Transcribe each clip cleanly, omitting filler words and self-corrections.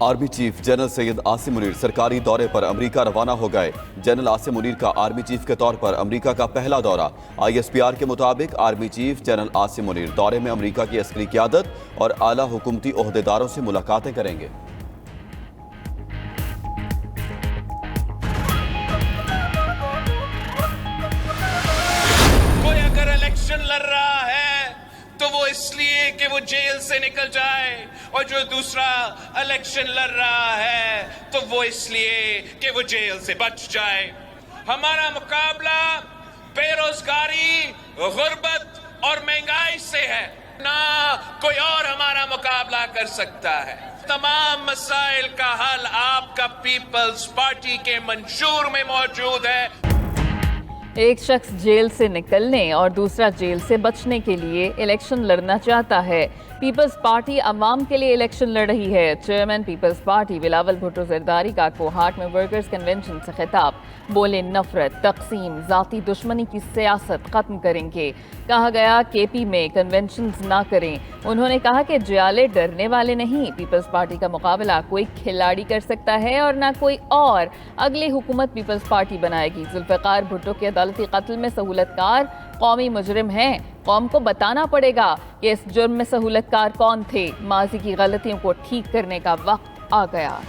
Army chief general Syed Asim Munir सरकारी दौरे पर अमेरिका रवाना हो गए। जनरल आसिम मुनीर का आर्मी चीफ के तौर पर अमेरिका का पहला दौरा। ISPR के मुताबिक army chief general Asim Munir दौरे में अमेरिका की अस्करी क़यादत और आला हुकूमती ओहदेदारों से मुलाकातें करेंगे। कोई अगर इलेक्शन लड़ रहा है तो वो इसलिए कि वो जेल से निकल जाए, और जो दूसरा इलेक्शन लड़ रहा है तो वो इसलिए कि वो जेल से बच जाए। हमारा मुकाबला बेरोजगारी, गुर्बत और महंगाई से है, ना कोई और हमारा मुकाबला कर सकता है। तमाम मसाइल का हल आपका पीपल्स पार्टी के मंशूर में मौजूद है। एक शख्स जेल से निकलने और दूसरा जेल से बचने के लिए इलेक्शन लड़ना चाहता है। पीपल्स पार्टी अवाम के लिए इलेक्शन लड़ रही है। चेयरमैन पीपल्स पार्टी बिलावल भुट्टो जरदारी का कोहाट में वर्कर्स कन्वेंशन से खिताब। बोले नफरत, तकसीम, जाती दुश्मनी की सियासत खत्म करेंगे। कहा गया केपी में कन्वेंशन ना करें। उन्होंने कहा कि जियाले डरने वाले नहीं। पीपल्स पार्टी का मुकाबला कोई खिलाड़ी कर सकता है और ना कोई और। अगली हुकूमत पीपल्स पार्टी बनाएगी। जुल्फ़िकार भुट्टो के अदालती कत्ल में सहूलतकार कौमी मुजरिम हैं। कौम को बताना पड़ेगा कि इस जुर्म में सहूलतकार कौन थे। माजी की गलतियों को ठीक करने का वक्त आ गया।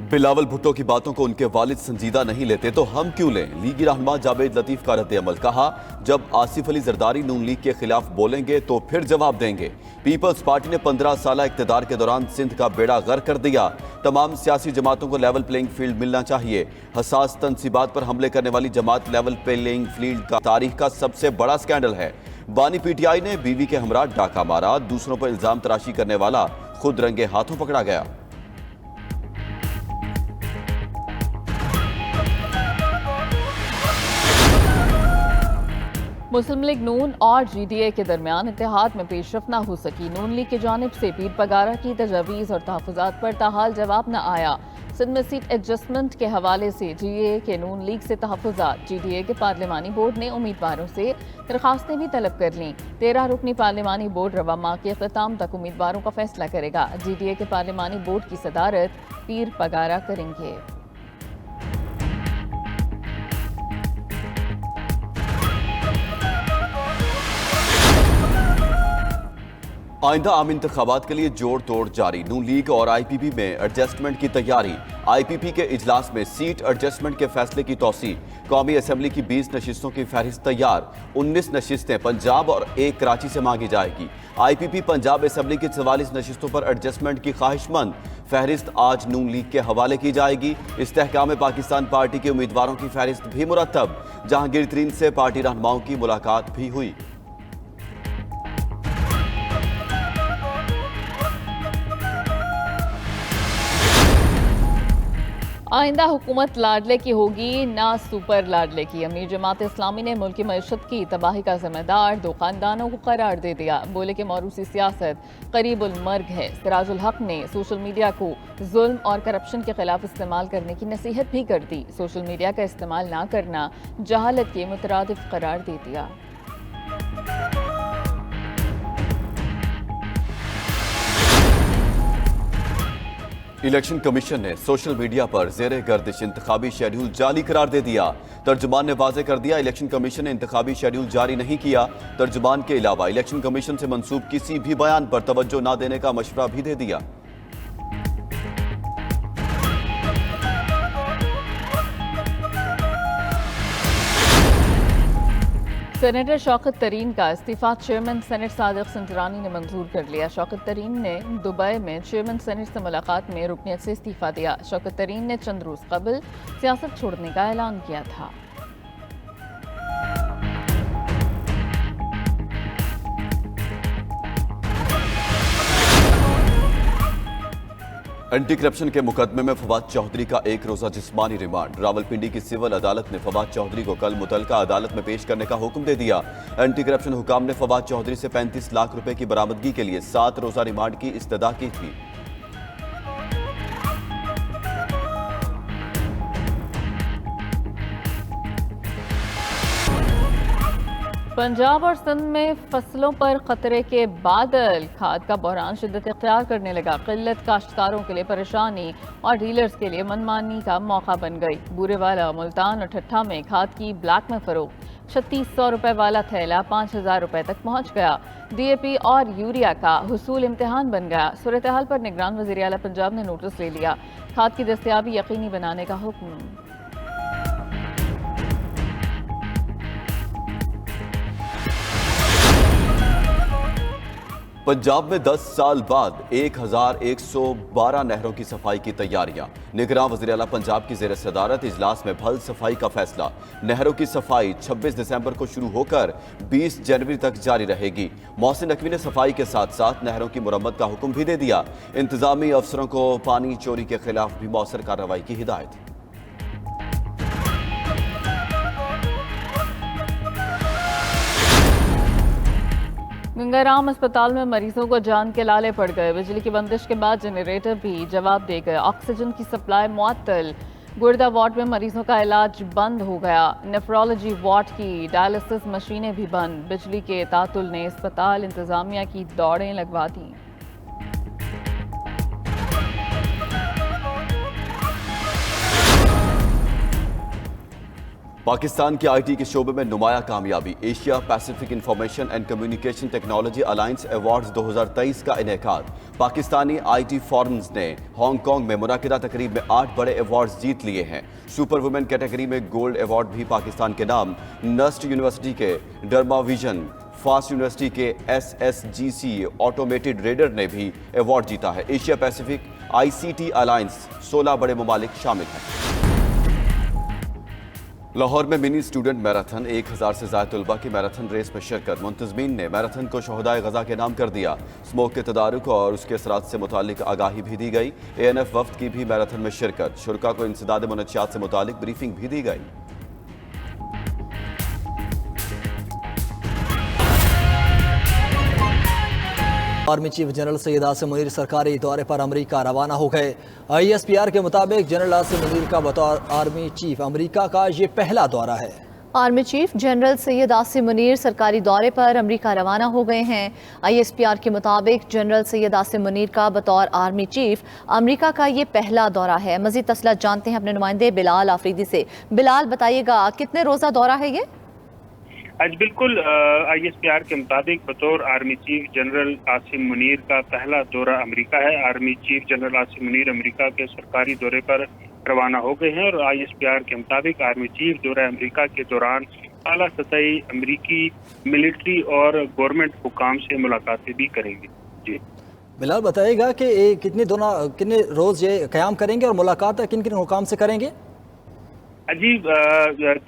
बिलावल भुट्टो की बातों को उनके वालिद संजीदा नहीं लेते तो हम क्यों लें। लीगी रहनुमा जावेद लतीफ का रद्द-ए-अमल। कहा, जब आसिफ अली जरदारी नून लीग के खिलाफ बोलेंगे तो फिर जवाब देंगे। पीपल्स पार्टी ने 15 साल इक़्तिदार के दौरान सिंध का बेड़ा गर्क कर दिया। तमाम सियासी जमातों को लेवल प्लेइंग फील्ड मिलना चाहिए। हसास तनसीबात पर हमले करने वाली जमात लेवल प्लेइंग फील्ड का तारीख का सबसे बड़ा स्कैंडल है। बानी PTI ने बीवी के हमरा डाका मारा। दूसरों पर इल्जाम तराशी करने वाला खुद रंगे हाथों पकड़ा गया। मुस्लिम लीग नून और GDA के दरमियान इत्तेहाद में पेशरफ न हो सकी। नून लीग की जानिब से पीर पगारा की तजावीज़ और तहफ़्फ़ुज़ात पर ताहाल जवाब न आया। सिंध में सीट एडजस्टमेंट के हवाले से GA के नून लीग से तहफ़्फ़ुज़ात। GDA के पार्लिमानी बोर्ड ने उम्मीदवारों से दरखास्तें भी तलब कर लीं। 13 रुकनी पार्लिमानी बोर्ड रवा माह के अख्ताम तक उम्मीदवारों का फैसला करेगा। GDA के पार्लिमानी बोर्ड की सदारत पीर पगारा करेंगे। आइंदा आम इंतखाबात के लिए जोड़ तोड़ जारी। नून लीग और IPP में एडजस्टमेंट की तैयारी। IPP के इजलास में सीट एडजस्टमेंट के फैसले की तौसी। कौमी असम्बली की 20 नशिस्तों की फहरिस्त तैयार। 19 नशिस्तें पंजाब और 1 कराची से मांगी जाएगी। IPP पंजाब असम्बली की 44 नशिस्तों पर एडजस्टमेंट की ख्वाहिशमंद। फहरिस्त आज नून लीग के हवाले की जाएगी। इस्तेहकाम पाकिस्तान पार्टी के उम्मीदवारों की फहरिस्त भी मुरतब। जहांगीर तरीन से पार्टी रहनुमाओं की मुलाकात भी हुई। आइंदा हुकूमत लाडले की होगी ना सुपर लाडले की। अमीर जमात इस्लामी ने मुल्क की मईशत की तबाही का जिम्मेदार 2 खानदानों को करार दे दिया। बोले कि मौरूसी सियासत करीबुल मर्ग है। सिराजुल हक ने सोशल मीडिया को जुल्म और करप्शन के खिलाफ इस्तेमाल करने की नसीहत भी कर दी। सोशल मीडिया का इस्तेमाल ना करना जहालत के मुतरादिफ करार दे दिया। इलेक्शन कमीशन ने सोशल मीडिया पर ज़ेरे गर्दिश इंतखाबी शेड्यूल जाली करार दे दिया। तर्जुमान ने वाज़े कर दिया, इलेक्शन कमीशन ने इंतखाबी शेड्यूल जारी नहीं किया। तर्जुमान के अलावा इलेक्शन कमीशन से मंसूब किसी भी बयान पर तवज्जो न देने का मशवरा भी दे दिया। सेनेटर शौकत तरीन का इस्तीफा चेयरमैन सेनेट सादिक संजरानी ने मंजूर कर लिया। शौकत तरीन ने दुबई में चेयरमैन सेनेट से मुलाकात में रुकनियत से इस्तीफा दिया। शौकत तरीन ने चंद रोज कबल सियासत छोड़ने का ऐलान किया था। एंटी करप्शन के मुकदमे में फवाद चौधरी का 1 रोजा जिस्मानी रिमांड। रावलपिंडी की सिविल अदालत ने फवाद चौधरी को कल मुतलका अदालत में पेश करने का हुक्म दे दिया। एंटी करप्शन हुकाम ने फवाद चौधरी से 35 लाख रुपए की बरामदगी के लिए 7 रोजा रिमांड की इस्तदा की थी। पंजाब और सिंध में फसलों पर खतरे के बादल, खाद का बहरान शिद्दत इख्तियार करने लगा। किल्लत काश्तकारों के लिए परेशानी और डीलर्स के लिए मनमानी का मौका बन गई। बूरेवाला, मुल्तान और ठट्ठा में खाद की ब्लैक में फरोख्त। 3600 रुपए वाला थैला 5000 रुपए तक पहुंच गया। DAP और यूरिया का हुसूल इम्तिहान बन गया। सूरत हाल पर निगरान वज़ीर आला पंजाब ने नोटिस ले लिया। खाद की दस्तयाबी यकीनी बनाने का हुक्म। पंजाब में 10 साल बाद 1112 नहरों की सफाई की तैयारियां। निगरान वज़ीर आला पंजाब की ज़ेर सदारत इजलास में भल सफाई का फैसला। नहरों की सफाई 26 दिसंबर को शुरू होकर 20 जनवरी तक जारी रहेगी। मोहसिन नकवी ने सफाई के साथ साथ नहरों की मुरम्मत का हुक्म भी दे दिया। इंतजामी अफसरों को पानी चोरी के खिलाफ भी मौसर कार्रवाई की हिदायत। गंगाराम अस्पताल में मरीजों को जान के लाले पड़ गए। बिजली की बंदिश के बाद जनरेटर भी जवाब दे गए। ऑक्सीजन की सप्लाई मुअत्तल। गुर्दा वार्ड में मरीजों का इलाज बंद हो गया। नेफ्रोलॉजी वार्ड की डायलिसिस मशीनें भी बंद। बिजली के तातुल ने अस्पताल इंतजामिया की दौड़ें लगवा दी। पाकिस्तान के IT के शोबे में नुमाया कामयाबी। Asia Pacific information and communication technology alliance awards 2023 का इनेकाद। पाकिस्तानी IT फॉर्म्स ने हांगकांग में मुनाकिदा तकरीब में 8 बड़े अवार्ड्स जीत लिए हैं। सुपर वुमेन कैटेगरी में गोल्ड अवार्ड भी पाकिस्तान के नाम। नस्ट यूनिवर्सिटी के डर्मा विजन, फास्ट यूनिवर्सिटी के SSGC ऑटोमेटेड रेडर ने भी अवार्ड जीता है। एशिया पैसिफिक ICT अलायंस 16 बड़े ममालिक शामिल हैं। लाहौर में मिनी स्टूडेंट मैराथन। 1000 से ज़ायद तलबा की मैराथन रेस में शिरकत। मुंतज़मीन ने मैराथन को शोहदाए गज़ा के नाम कर दिया। स्मोक के तदारुक और उसके असरात से मुतालिक आगाही भी दी गई। ANF वफ्द की भी मैराथन में शिरकत। शुरका को इंसदाद मुनशियात से मुतालिक ब्रीफिंग भी दी गई। Army chief general Syed Asim Munir सरकारी दौरे पर अमेरिका रवाना हो गए। ISPR के मुताबिक जनरल आसिम मुनीर का बतौर आर्मी चीफ अमेरिका का ये पहला दौरा है। Army chief general Syed Asim Munir सरकारी दौरे पर अमेरिका रवाना हो गए हैं। ISPR के मुताबिक जनरल सैयद आसिम मुनीर का बतौर आर्मी चीफ अमेरिका का ये पहला दौरा है। मजीद तफसीलात जानते हैं अपने नुमाइंदे बिलाल आफरीदी से। बिलाल, बताइएगा कितने रोज़ा दौरा है ये? आज बिल्कुल ISPR के मुताबिक बतौर army chief general Asim Munir का पहला दौरा अमेरिका है। Army chief general Asim Munir America के सरकारी दौरे पर रवाना हो गए हैं और ISPR के मुताबिक आर्मी चीफ दौरा अमेरिका के दौरान आला सतही अमेरिकी मिलिट्री और गवर्नमेंट हुकाम से मुलाकातें भी करेंगे। जी बिलाल, बताइएगा कि कितने रोज़ ये क़याम करेंगे और मुलाकात किन किन हुकाम से करेंगे? अजीब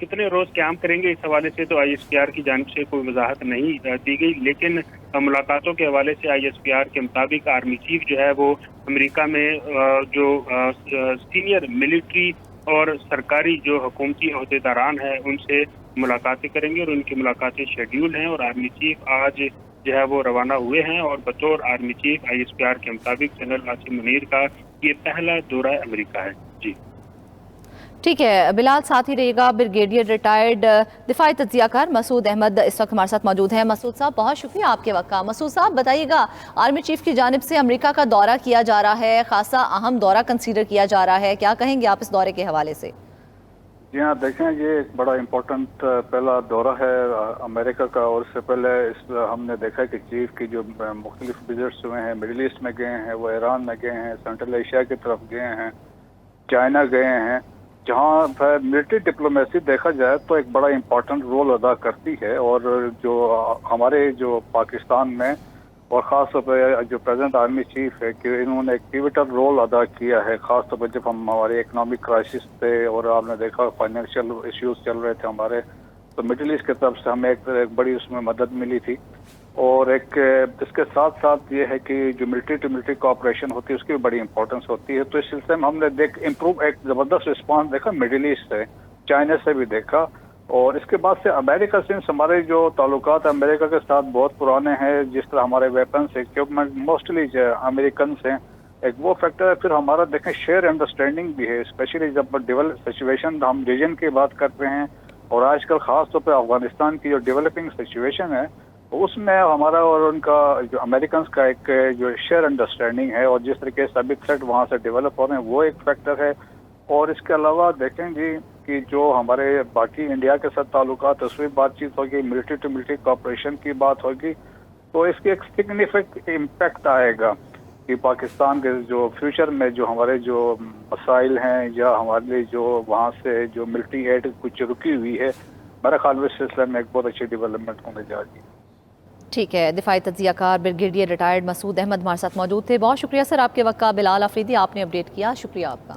कितने रोज क्याम करेंगे इस हवाले से तो ISPR की जानिब से कोई वजाहत नहीं दी गई, लेकिन मुलाकातों के हवाले से ISPR के मुताबिक आर्मी चीफ जो है वो अमेरिका में जो सीनियर मिलिट्री और सरकारी जो हुकूमती अहदेदारान हैं उनसे मुलाकातें करेंगे और उनकी मुलाकातें शेड्यूल हैं। और आर्मी चीफ आज जो है वो रवाना हुए हैं और बतौर आर्मी चीफ ISPR के मुताबिक जनरल आसिम मुनीर का ये पहला दौरा अमेरिका है। जी ठीक है बिलाल, साथ ही रहेगा ब्रिगेडियर रिटायर्ड दिफाई तज्जियाकार मसूद अहमद इस वक्त हमारे साथ मौजूद हैं। मसूद साहब, बहुत शुक्रिया आपके वक्त का। मसूद साहब, बताइएगा आर्मी चीफ की जानिब से अमेरिका का दौरा किया जा रहा है, खासा अहम दौरा कंसीडर किया जा रहा है, क्या कहेंगे आप इस दौरे के हवाले से? जी हाँ, देखें ये एक बड़ा इम्पोर्टेंट पहला दौरा है अमेरिका का। और इससे पहले हमने देखा है कि चीफ की जो मुख्तलिफ विजिट्स हुए हैं, मिडिल ईस्ट में गए हैं, वो ईरान में गए हैं, सेंट्रल एशिया की तरफ गए हैं, चाइना गए हैं, जहाँ पर मिलिट्री डिप्लोमेसी देखा जाए तो एक बड़ा इम्पोर्टेंट रोल अदा करती है। और जो हमारे जो पाकिस्तान में और ख़ास तौर पर जो प्रेजेंट आर्मी चीफ है कि इन्होंने एक पिवटल रोल अदा किया है, ख़ास तौर पर जब हम हमारे इकनॉमिक क्राइसिस थे और आपने देखा फाइनेंशियल इश्यूज चल रहे थे हमारे, तो मिडिल ईस्ट की तरफ से हमें एक बड़ी उसमें मदद मिली थी। और एक इसके साथ साथ ये है कि जो मिलिट्री टू मिलिट्री कोऑपरेशन होती है उसकी भी बड़ी इंपॉर्टेंस होती है। तो इस सिलसिले में हमने एक ज़बरदस्त रिस्पांस देखा मिडिल ईस्ट से, चाइना से भी देखा। और इसके बाद से अमेरिका से हमारे जो ताल्लुकात अमेरिका के साथ बहुत पुराने हैं, जिस तरह हमारे वेपन्स इक्विपमेंट मोस्टली अमेरिकन हैं, एक वो फैक्टर है। फिर हमारा देखें शेयर अंडरस्टैंडिंग भी है, स्पेशली जब डेवलप सिचुएशन हम रीजन की बात करते हैं और आजकल ख़ास तौर पर अफ़गानिस्तान की जो डेवलपिंग सिचुएशन है उसमें हमारा और उनका जो अमेरिकन का एक जो शेयर अंडरस्टैंडिंग है और जिस तरीके से अभी थ्रेट वहाँ से डेवलप हो रहे हैं वो एक फैक्टर है। और इसके अलावा देखें जी कि जो हमारे बाकी इंडिया के साथ ताल्लुकात उसमें बातचीत होगी, मिलिट्री टू मिलिट्री कोऑपरेशन की बात होगी, तो इसके एक सिग्निफिकेंट इम्पैक्ट आएगा कि पाकिस्तान के जो फ्यूचर में जो हमारे जो मसाइल हैं या हमारे लिए जो वहाँ से जो मिलिट्री एड कुछ रुकी हुई है, मेरा ख्याल में इस सिलसिले में एक बहुत अच्छी डेवलपमेंट होने जा रही है। ठीक है, दिफाई तज्जियाकार ब्रिगेडियर रिटायर्ड मसूद अहमद हमारे साथ मौजूद थे। बहुत शुक्रिया सर आपके वक्त का। बिलाल अफरीदी आपने अपडेट किया, शुक्रिया आपका।